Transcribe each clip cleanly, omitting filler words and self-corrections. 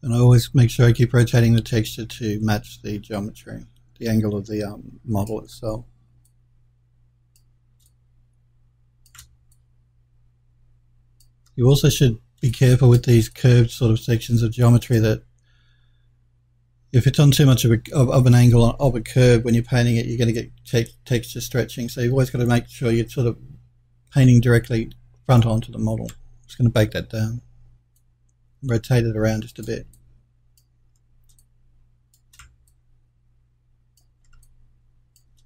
And I always make sure I keep rotating the texture to match the geometry, the angle of the model itself. You also should be careful with these curved sort of sections of geometry that if it's on too much of an angle of a curve when you're painting it, you're going to get texture stretching. So you've always got to make sure you're sort of painting directly front onto the model. I'm just going to bake that down. Rotate it around just a bit.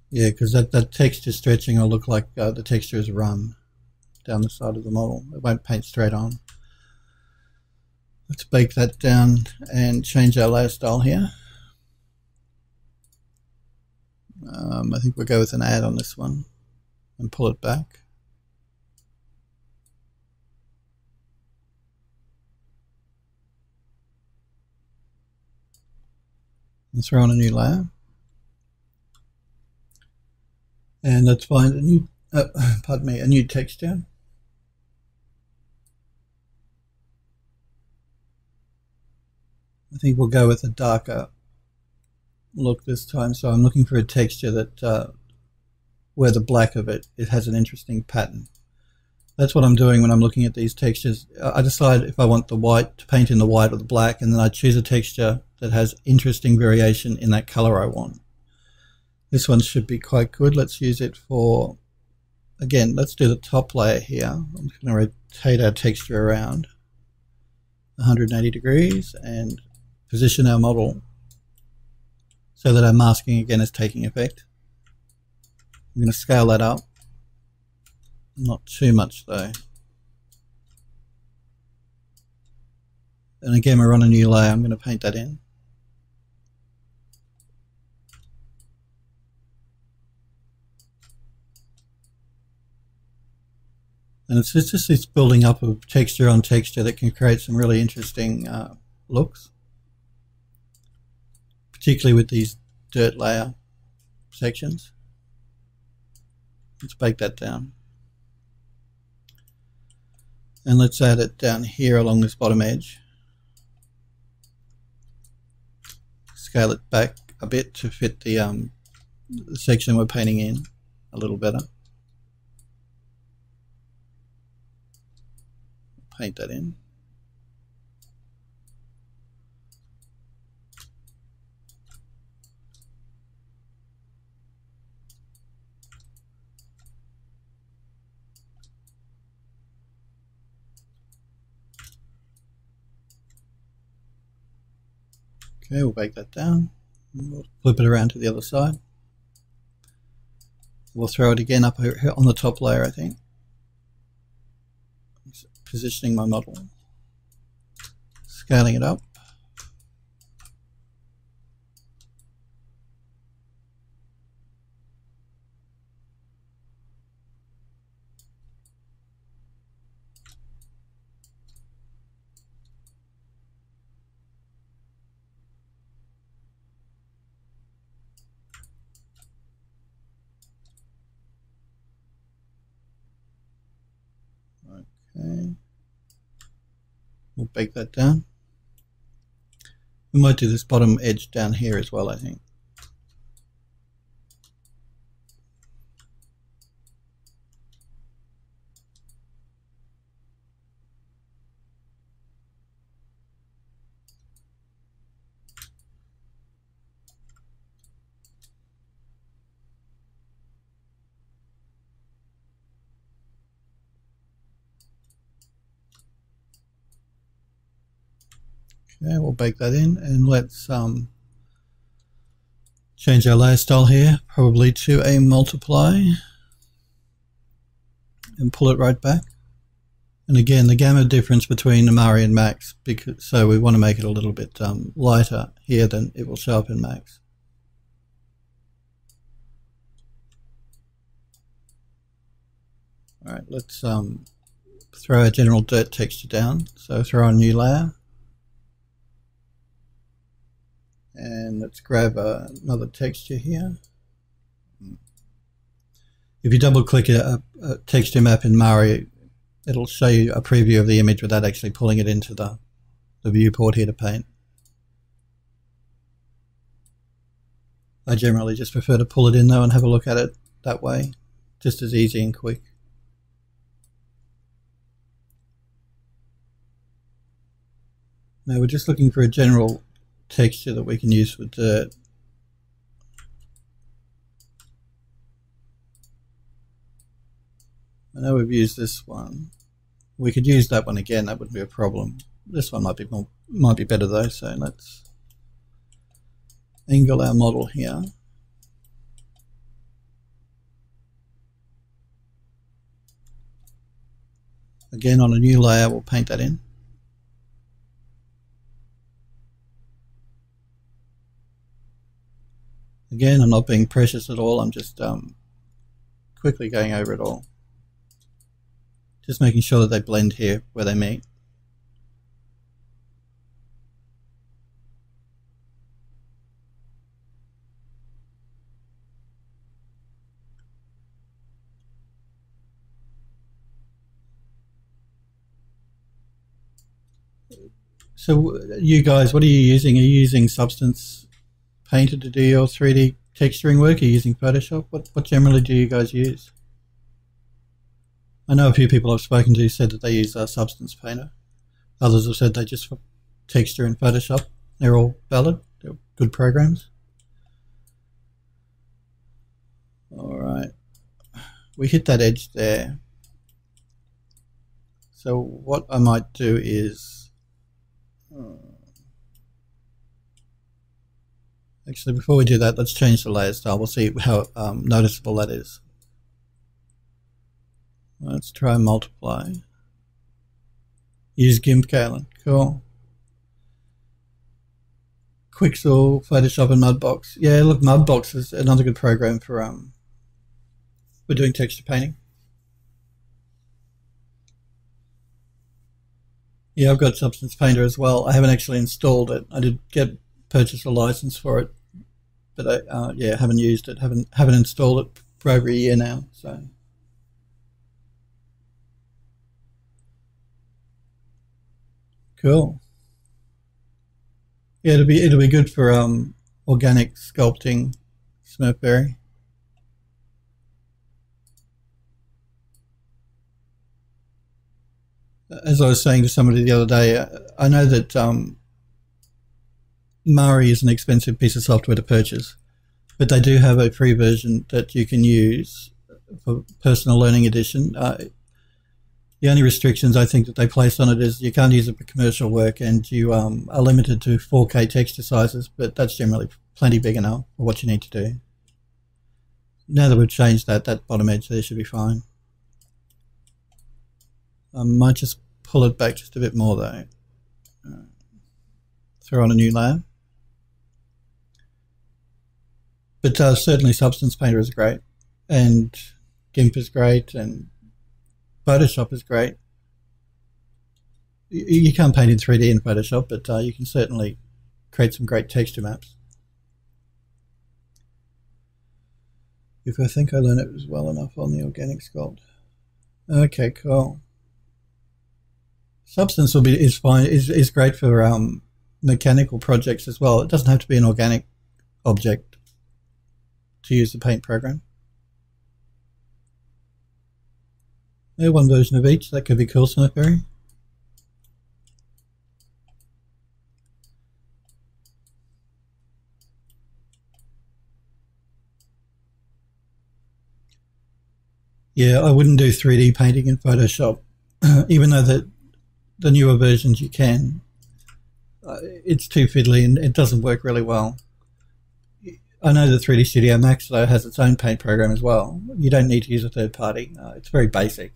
Yeah, because that texture stretching will look like the texture is run down the side of the model. It won't paint straight on. Let's bake that down and change our layer style here. I think we'll go with an add on this one and pull it back. And throw on a new layer. And let's find a new, a new texture. I think we'll go with a darker look this time. So I'm looking for a texture that where the black of it has an interesting pattern. That's what I'm doing when I'm looking at these textures. I decide if I want the white to paint in the white or the black, and then I choose a texture that has interesting variation in that color I want. This one should be quite good. Let's use it for, again, let's do the top layer here. I'm just going to rotate our texture around 180 degrees and position our model so that our masking again is taking effect. I'm going to scale that up. Not too much though. And again, we're on a new layer. I'm going to paint that in. And it's just this building up of texture on texture that can create some really interesting looks, particularly with these dirt layer sections. Let's bake that down. And let's add it down here along this bottom edge. Scale it back a bit to fit the section we're painting in a little better. Paint that in. Okay, we'll bake that down. We'll flip it around to the other side. We'll throw it again up here on the top layer, I think. Positioning my model, scaling it up. Okay. We'll bake that down. We might do this bottom edge down here as well, I think. Okay, we'll bake that in, and let's change our layer style here, probably to a multiply, and pull it right back. And again, the gamma difference between Amari and Max, so we want to make it a little bit lighter here than it will show up in Max. All right, let's throw our general dirt texture down. So throw on a new layer. And let's grab another texture here. If you double click a texture map in Mari, it'll show you a preview of the image without actually pulling it into the viewport here to paint. I generally just prefer to pull it in though and have a look at it that way, just as easy and quick. Now we're just looking for a general texture that we can use for dirt. I know we've used this one. We could use that one again, that wouldn't be a problem. This one might be better though, so let's angle our model here. Again, on a new layer, we'll paint that in. Again, I'm not being precious at all, I'm just quickly going over it all. Just making sure that they blend here where they meet. So you guys, what are you using? Are you using Substance Painter to do your 3D texturing work? Are you using Photoshop? What generally do you guys use? I know a few people I've spoken to said that they use Substance Painter. Others have said they just texture in Photoshop. They're all valid. They're good programs. All right. We hit that edge there. So what I might do is... actually, before we do that, let's change the layer style. We'll see how noticeable that is. Let's try multiply. Use GIMP, Galen. Cool. Quixel, Photoshop, and Mudbox. Yeah, look, Mudbox is another good program for doing texture painting. Yeah, I've got Substance Painter as well. I haven't actually installed it. I did purchase a license for it, but I yeah, haven't used it. Haven't installed it for over a year now. So cool. Yeah, it'll be good for organic sculpting, Smurfberry. As I was saying to somebody the other day, I know that Mari is an expensive piece of software to purchase, but they do have a free version that you can use for Personal Learning Edition. The only restrictions I think that they place on it is you can't use it for commercial work, and you are limited to 4K texture sizes, but that's generally plenty big enough for what you need to do. Now that we've changed that bottom edge there should be fine. I might just pull it back just a bit more though. Throw on a new layer. But certainly Substance Painter is great, and GIMP is great, and Photoshop is great. You can't paint in 3D in Photoshop, but you can certainly create some great texture maps. If I think I learned it was well enough on the organic sculpt. Okay, cool. Substance is fine. Is great for mechanical projects as well. It doesn't have to be an organic object to use the paint program. Yeah, one version of each. That could be cool, Smurfberry. Yeah, I wouldn't do 3D painting in Photoshop, even though the newer versions you can. It's too fiddly and it doesn't work really well. I know the 3D Studio Max though has its own paint program as well. You don't need to use a third party. It's very basic,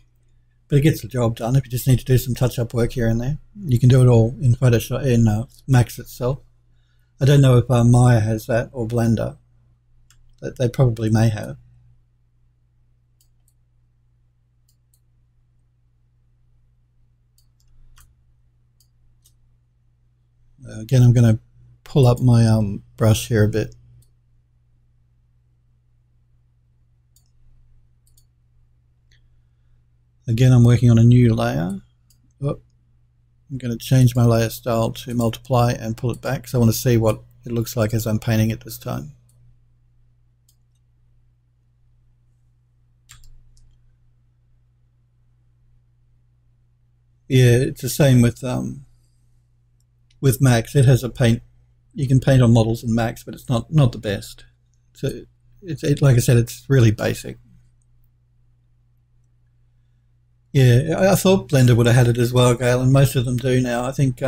but it gets the job done. If you just need to do some touch-up work here and there, you can do it all in Photoshop, in Max itself. I don't know if Maya has that or Blender. They probably may have. Again, I'm going to pull up my brush here a bit. Again, I'm working on a new layer. Oh, I'm going to change my layer style to multiply and pull it back, because I want to see what it looks like as I'm painting it this time. Yeah, it's the same with Max. It has a paint. You can paint on models in Max, but it's not the best. So it's like I said, it's really basic. Yeah, I thought Blender would have had it as well, Gail, and most of them do now. I think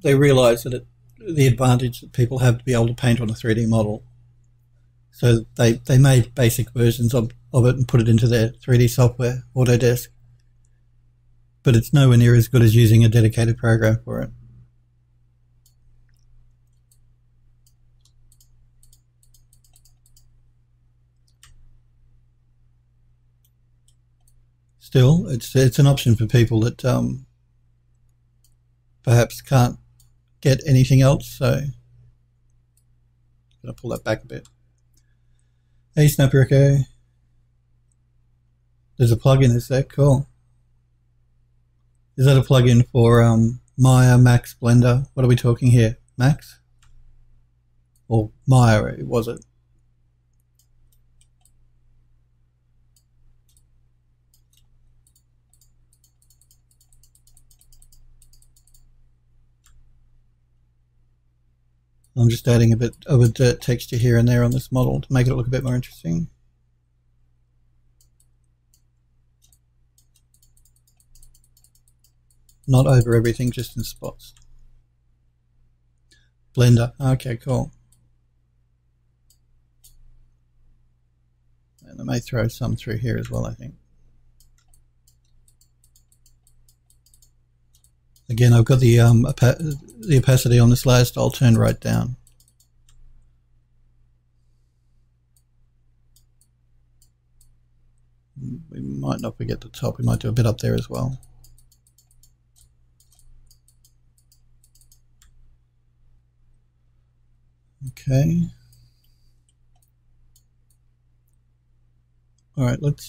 they realise that the advantage that people have to be able to paint on a 3D model. So they made basic versions of it and put it into their 3D software, Autodesk. But it's nowhere near as good as using a dedicated program for it. Still, it's an option for people that perhaps can't get anything else. So I'm going to pull that back a bit. Hey, Snapper Echo. There's a plugin, is that cool? Is that a plugin for Maya, Max, Blender? What are we talking here? Max? Or Maya, was it? I'm just adding a bit of a dirt texture here and there on this model to make it look a bit more interesting. Not over everything, just in spots. Blender, okay, cool. And I may throw some through here as well, I think. Again, I've got the opacity on this layer style turned right down. We might not forget the top, we might do a bit up there as well. Okay. All right, let's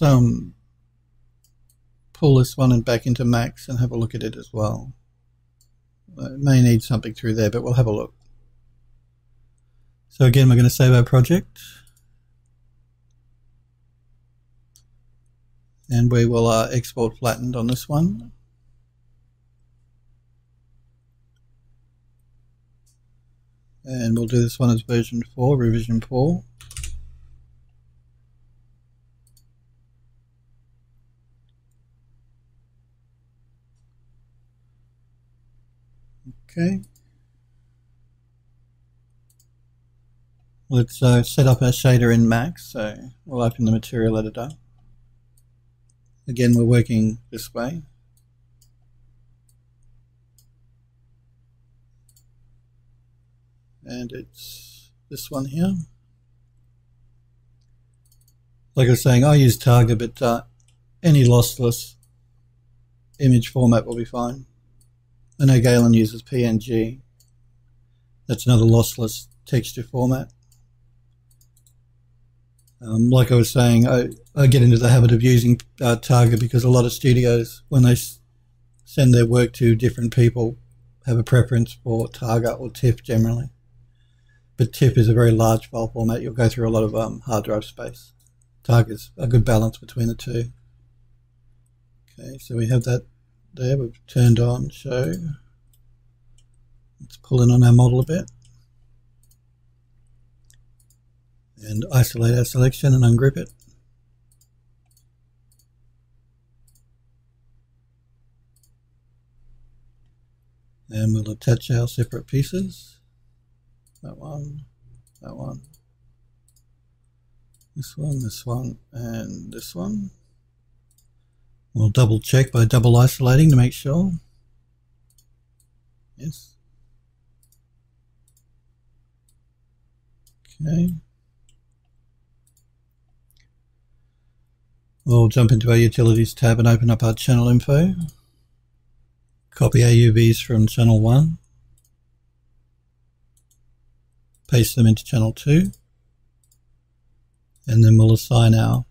pull this one and back into Max and have a look at it as well. It may need something through there, but we'll have a look. So again, we're going to save our project. And we will export flattened on this one. And we'll do this one as version 4, revision 4. Okay. Let's set up our shader in Max. So we'll open the material editor. Again, we're working this way. And it's this one here. Like I was saying, I use Targa, but any lossless image format will be fine. I know Galen uses PNG. That's another lossless texture format. Like I was saying, I get into the habit of using Targa because a lot of studios, when they send their work to different people, have a preference for Targa or TIFF generally. But TIFF is a very large file format. You'll go through a lot of hard drive space. Targa is a good balance between the two. Okay, so we have that there. We've turned on show. Let's pull in on our model a bit. And isolate our selection and ungroup it. And we'll attach our separate pieces. That one, this one, and this one. We'll double check by double isolating to make sure. Yes. Okay. We'll jump into our Utilities tab and open up our channel info. Copy our UVs from channel 1. Paste them into channel 2. And then we'll assign our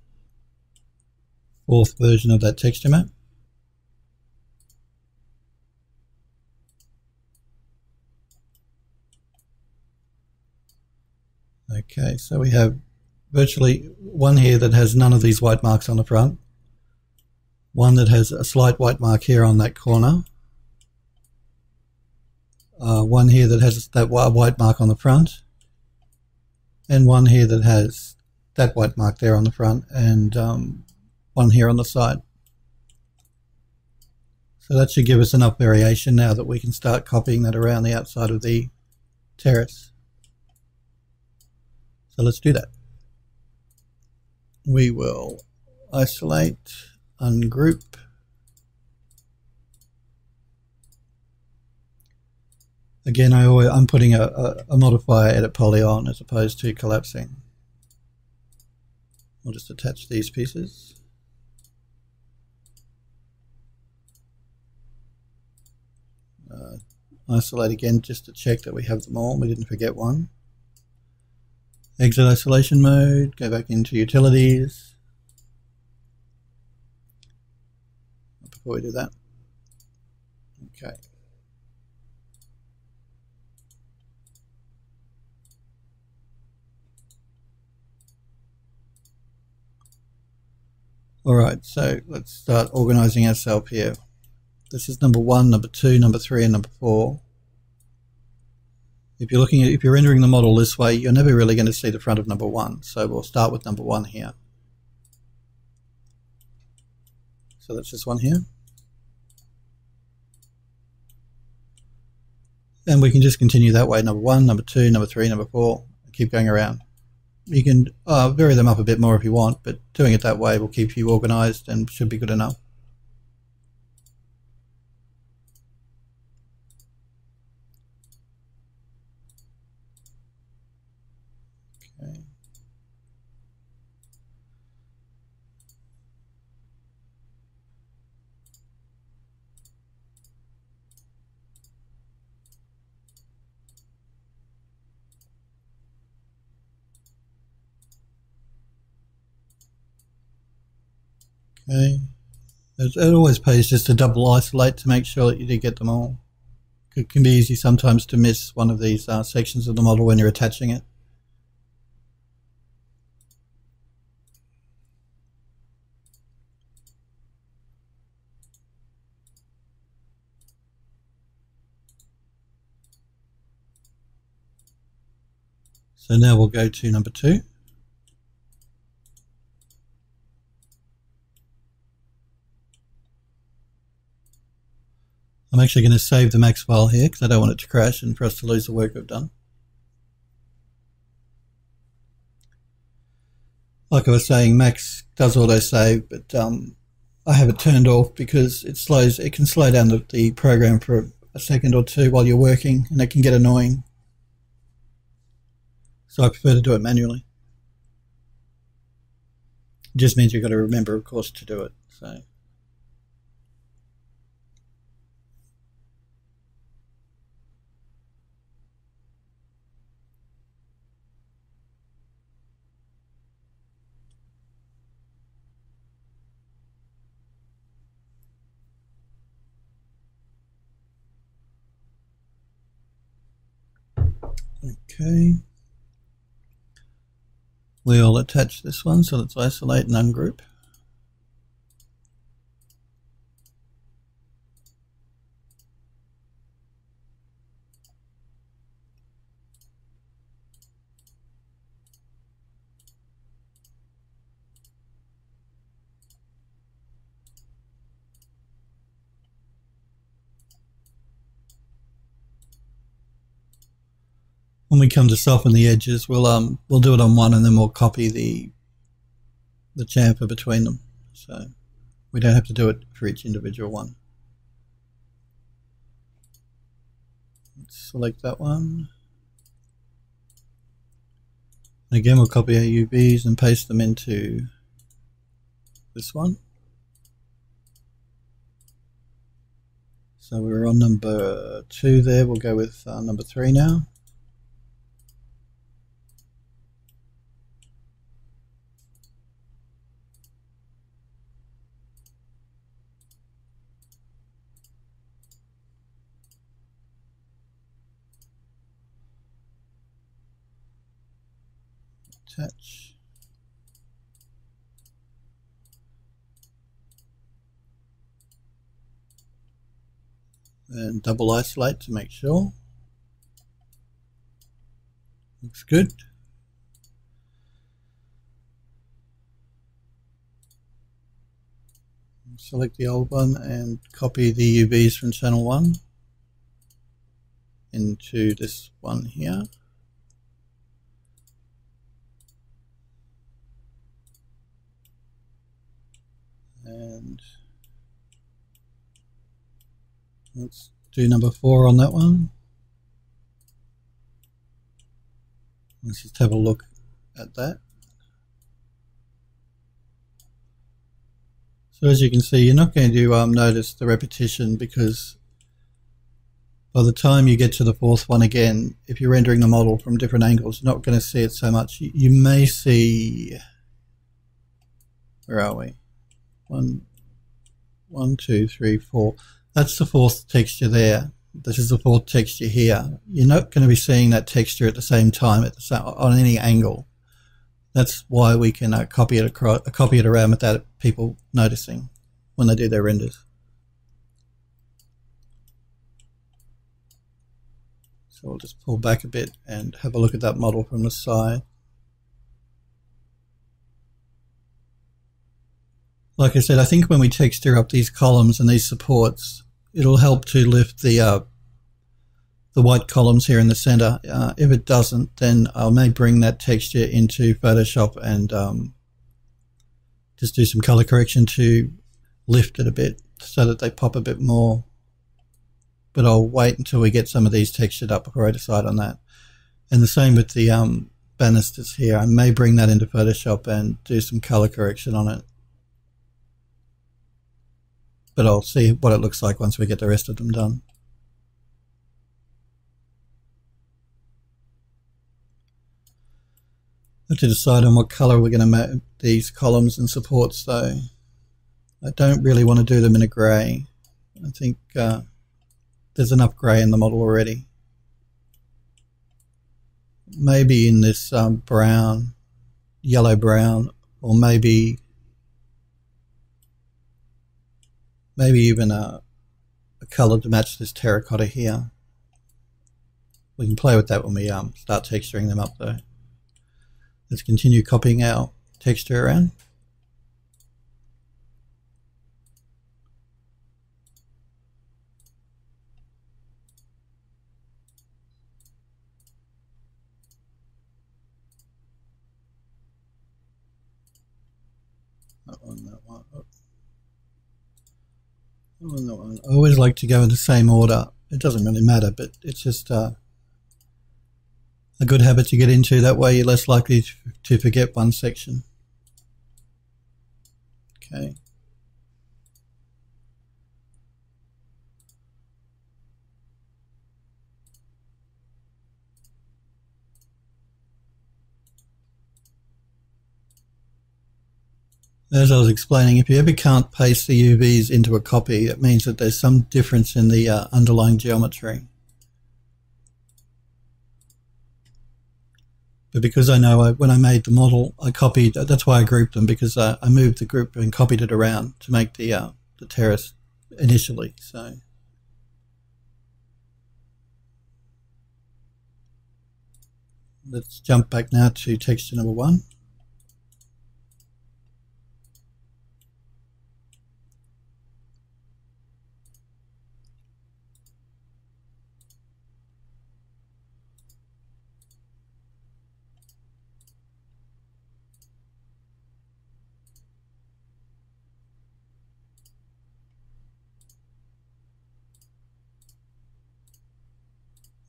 4th version of that texture map. Okay, so we have virtually one here that has none of these white marks on the front. one that has a slight white mark here on that corner, one here that has that white mark on the front, and one here that has that white mark there on the front, and one here on the side. So that should give us enough variation now that we can start copying that around the outside of the terrace. So let's do that. We will isolate, ungroup, again I'm putting a modifier edit poly on as opposed to collapsing. We'll just attach these pieces. Isolate again just to check that we have them all, we didn't forget one. Exit isolation mode, go back into utilities. Before we do that, okay. Alright, so let's start organizing ourselves here. This is number 1, number 2, number 3, and number 4. If you're rendering the model this way, you're never really going to see the front of number 1. So we'll start with number 1 here. So that's this one here. And we can just continue that way, number 1, number 2, number 3, number 4, and keep going around. You can vary them up a bit more if you want, but doing it that way will keep you organized and should be good enough. Okay. Okay. It always pays just to double isolate to make sure that you do get them all. It can be easy sometimes to miss one of these sections of the model when you're attaching it. So now we'll go to number 2. I'm actually going to save the max file here because I don't want it to crash and for us to lose the work we've done. Like I was saying, Max does auto-save, but I have it turned off because it can slow down the program for a second or two while you're working, and it can get annoying. So I prefer to do it manually. It just means you've got to remember, of course, to do it. So. Okay. We'll attach this one, so let's isolate and ungroup. When we come to soften the edges, we'll do it on one and then we'll copy the chamfer between them. So we don't have to do it for each individual one. Let's select that one. And again, we'll copy our UVs and paste them into this one. So we're on number 2 there. We'll go with number 3 now. Attach. and double isolate to make sure. Looks good. Select the old one and copy the UVs from channel 1 into this one here. And let's do number 4 on that one. Let's just have a look at that. So as you can see, you're not going to notice the repetition, because by the time you get to the 4th one again, if you're rendering the model from different angles, you're not going to see it so much. You may see, where are we? 1, 2, 3, 4. That's the 4th texture there. This is the 4th texture here. You're not going to be seeing that texture at the same time on any angle. That's why we can copy it around without people noticing when they do their renders. So we'll just pull back a bit and have a look at that model from the side. Like I said, I think when we texture up these columns and these supports, it'll help to lift the white columns here in the center. If it doesn't, then I may bring that texture into Photoshop and just do some color correction to lift it a bit so that they pop a bit more. But I'll wait until we get some of these textured up before I decide on that. And the same with the banisters here. I may bring that into Photoshop and do some color correction on it. But I'll see what it looks like once we get the rest of them done. I have to decide on what color we're going to make these columns and supports though. I don't really want to do them in a grey. I think there's enough grey in the model already. Maybe in this brown, yellow brown, or maybe even a color to match this terracotta here. We can play with that when we start texturing them up though. Let's continue copying our texture around. That one, that one. Oh. That one, that one. I always like to go in the same order. It doesn't really matter, but it's just a good habit to get into. That way you're less likely to forget one section. Okay. As I was explaining, if you ever can't paste the UVs into a copy, it means that there's some difference in the underlying geometry. But because I know when I made the model, I copied, that's why I grouped them, because I moved the group and copied it around to make the terrace initially. So let's jump back now to texture number 1.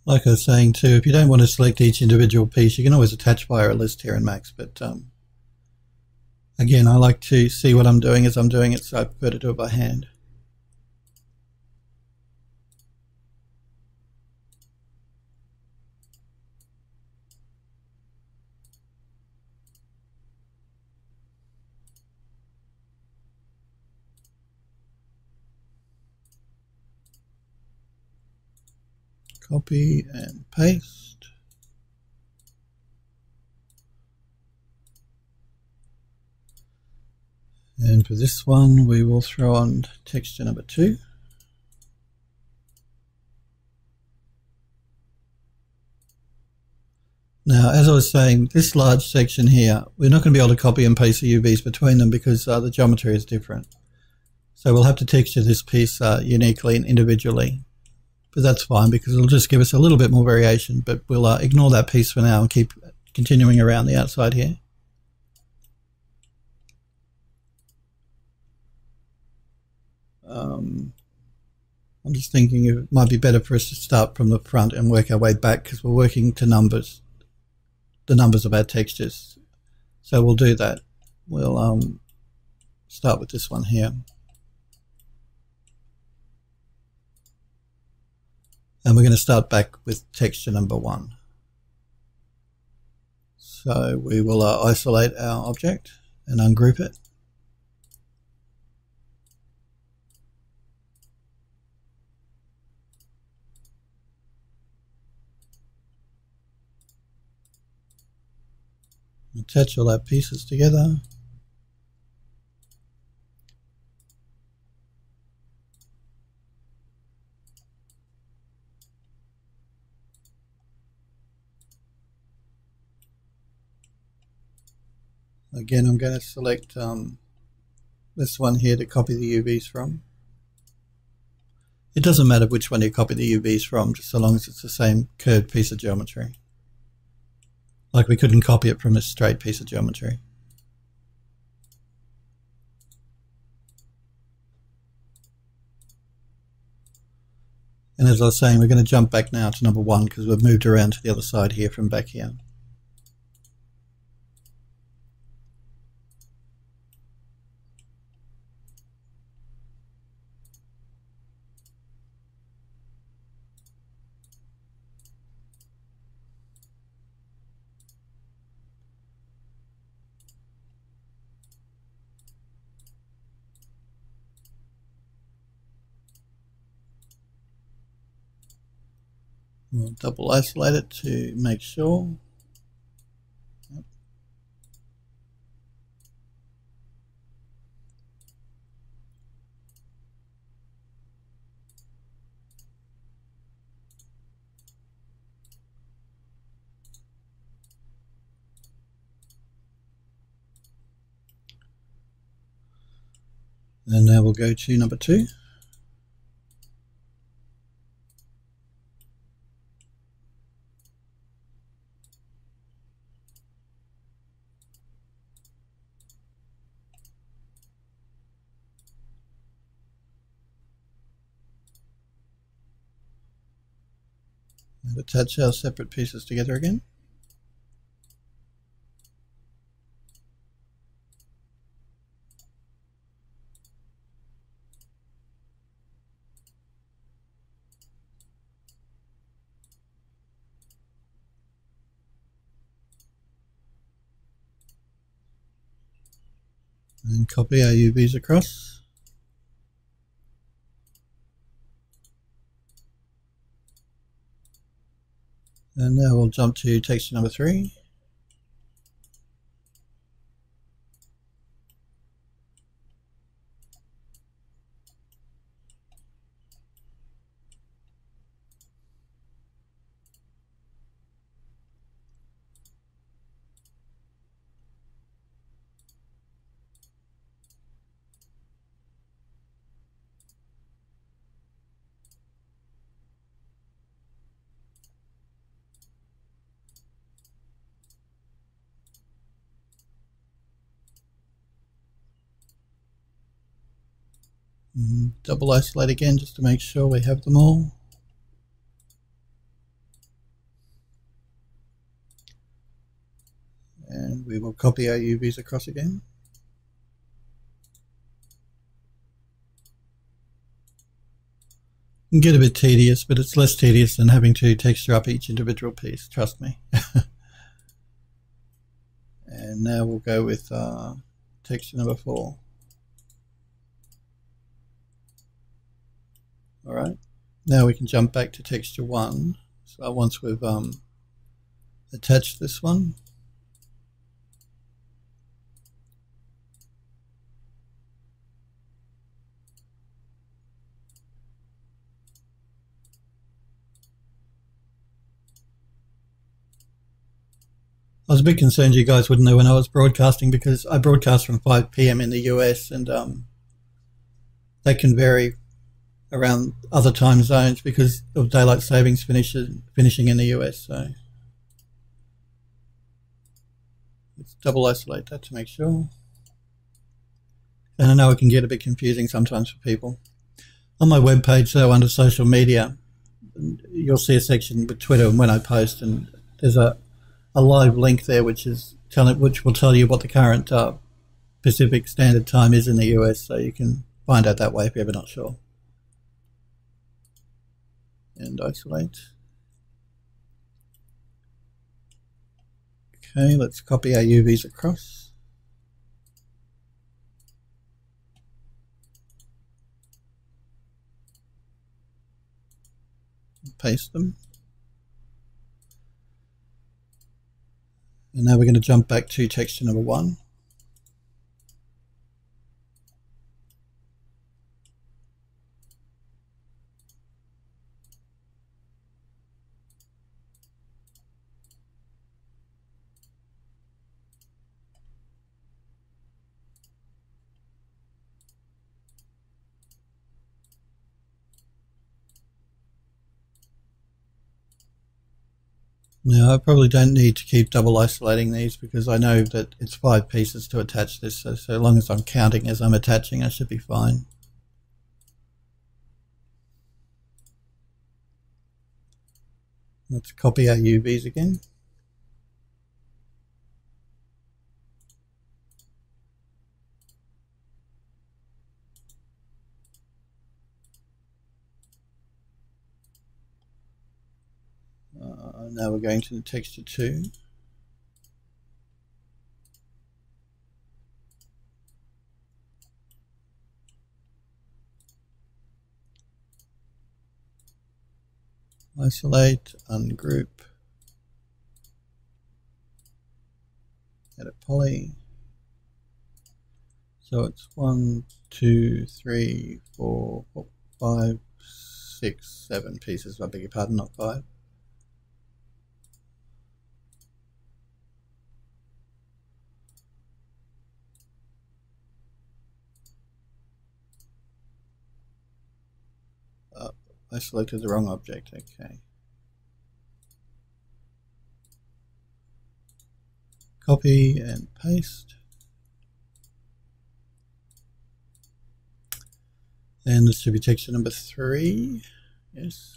Like I was saying too, if you don't want to select each individual piece, you can always attach via a list here in Max. But again, I like to see what I'm doing as I'm doing it, so I prefer to do it by hand. Copy and paste. And for this one, we will throw on texture number 2. Now, as I was saying, this large section here, we're not going to be able to copy and paste the UVs between them because the geometry is different. So we'll have to texture this piece uniquely and individually. But that's fine because it'll just give us a little bit more variation. But we'll ignore that piece for now and keep continuing around the outside here. I'm just thinking it might be better for us to start from the front and work our way back because we're working to numbers, the numbers of our textures. So we'll do that. We'll start with this one here. And we're going to start back with texture number 1. So we will isolate our object and ungroup it. Attach all our pieces together. Again, I'm going to select this one here to copy the UVs from. It doesn't matter which one you copy the UVs from, just so long as it's the same curved piece of geometry. Like we couldn't copy it from a straight piece of geometry. And as I was saying, we're going to jump back now to number 1 because we've moved around to the other side here from back here. We'll double isolate it to make sure. Yep. And now we'll go to number 2. And attach our separate pieces together again. And copy our UVs across. And now we'll jump to texture number 3. Double isolate again just to make sure we have them all. And we will copy our UVs across again. It can get a bit tedious, but it's less tedious than having to texture up each individual piece, trust me. And now we'll go with texture number 4. Alright, now we can jump back to texture 1. So once we've attached this one, I was a bit concerned you guys wouldn't know when I was broadcasting, because I broadcast from 5 p.m. in the US, and that can vary around other time zones because of daylight savings finishing in the US. So let's double isolate that to make sure. And I know it can get a bit confusing sometimes for people. On my webpage, though, under social media, you'll see a section with Twitter and when I post, and there's a live link there which will tell you what the current Pacific Standard Time is in the US, so you can find out that way if you're ever not sure. And isolate. Okay, let's copy our UVs across. Paste them. And now we're going to jump back to texture number 1. Now I probably don't need to keep double isolating these because I know that it's 5 pieces to attach this, so long as I'm counting as I'm attaching, I should be fine. Let's copy our UVs again. Now we're going to the texture 2. Isolate, ungroup, edit poly. So it's 1, 2, 3, 4, 5, 6, 7 pieces. I beg your pardon, not 5. I selected the wrong object, okay. Copy and paste. And this should be texture number 3, yes.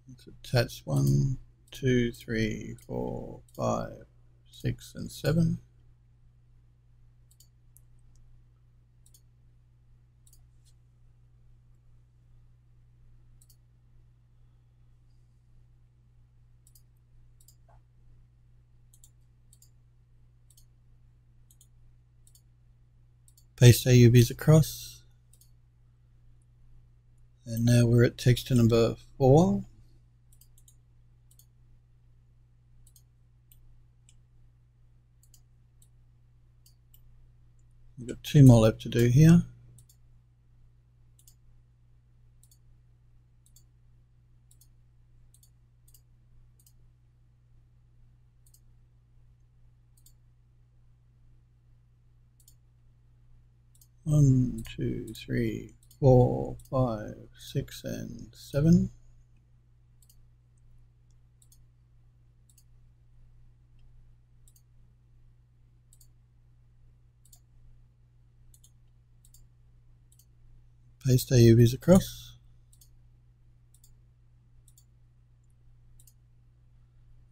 Let's attach 1, 2, 3, 4, 5, 6, and 7. Paste our UVs across. And now we're at texture number 4. We've got 2 more left to do here. One, 2, 3, 4, 5, 6, and 7. Paste our UVs across.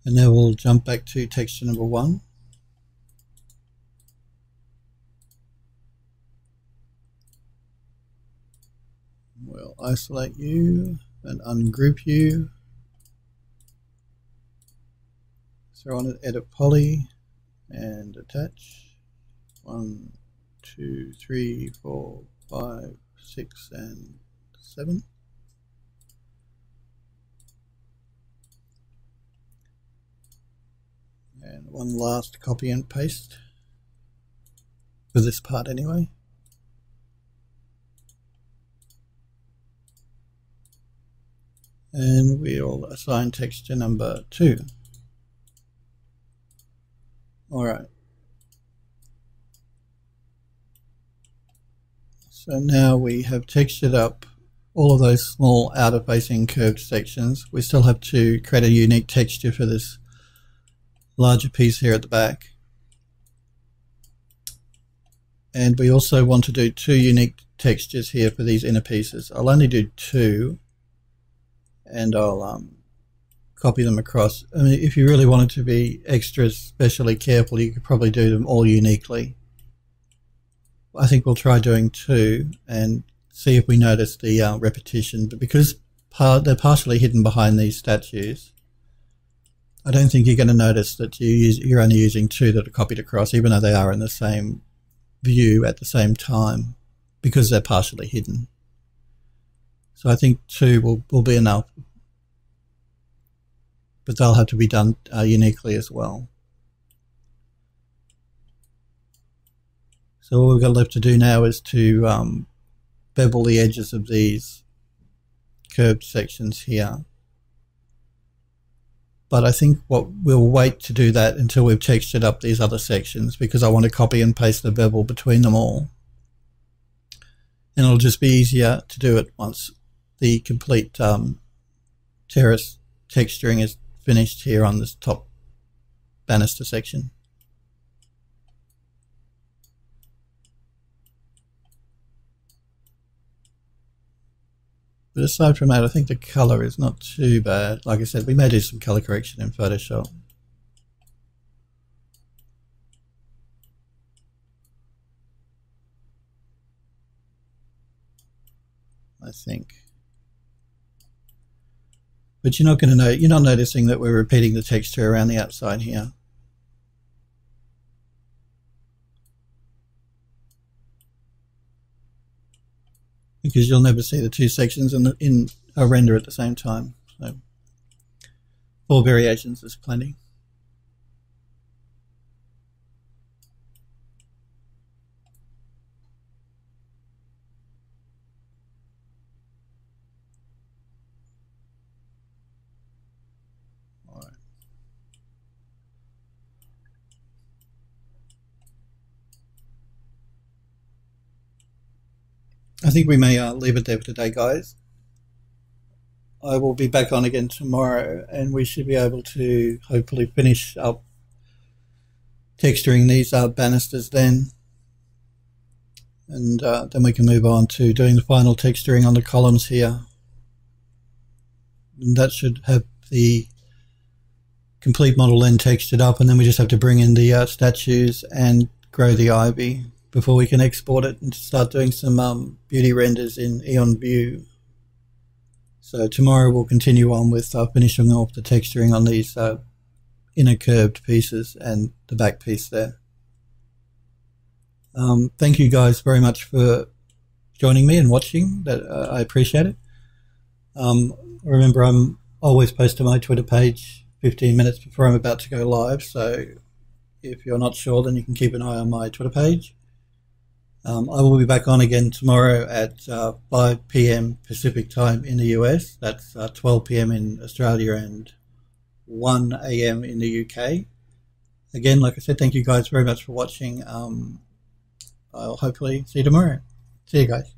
And now we'll jump back to texture number 1. We'll isolate you and ungroup you. Throw on an edit poly and attach. 1, 2, 3, 4, 5, 6, and 7. And one last copy and paste for this part anyway. And we'll assign texture number 2. Alright. So now we have textured up all of those small outer facing curved sections. We still have to create a unique texture for this larger piece here at the back. And we also want to do 2 unique textures here for these inner pieces. I'll only do 2, and I'll copy them across. I mean, if you really wanted to be extra specially careful, you could probably do them all uniquely. I think we'll try doing 2 and see if we notice the repetition. But because they're partially hidden behind these statues, I don't think you're going to notice that you're only using 2 that are copied across, even though they are in the same view at the same time, because they're partially hidden. So I think 2 will be enough, but they'll have to be done uniquely as well. So all we've got left to do now is to bevel the edges of these curved sections here. But I think we'll wait to do that until we've textured up these other sections, because I want to copy and paste the bevel between them all. And it'll just be easier to do it once the complete terrace texturing is finished here on this top banister section. But aside from that, I think the color is not too bad. Like I said, we may do some color correction in Photoshop. I think. But you're not noticing that we're repeating the texture around the outside here. Because you'll never see the 2 sections in a render at the same time. So 4 variations is plenty. All right. I think we may leave it there for today, guys. I will be back on again tomorrow, and we should be able to hopefully finish up texturing these banisters then. And then we can move on to doing the final texturing on the columns here. And that should have the complete model then textured up, and then we just have to bring in the statues and grow the ivy before we can export it and start doing some beauty renders in Eon View. So tomorrow we'll continue on with finishing off the texturing on these inner curved pieces and the back piece there. Thank you guys very much for joining me and watching. I appreciate it. Remember, I'm always posting my Twitter page 15 minutes before I'm about to go live, so if you're not sure, then you can keep an eye on my Twitter page. I will be back on again tomorrow at 5 p.m. Pacific time in the US. That's 12 p.m. in Australia and 1 a.m. in the UK. Again, like I said, thank you guys very much for watching. I'll hopefully see you tomorrow. See you guys.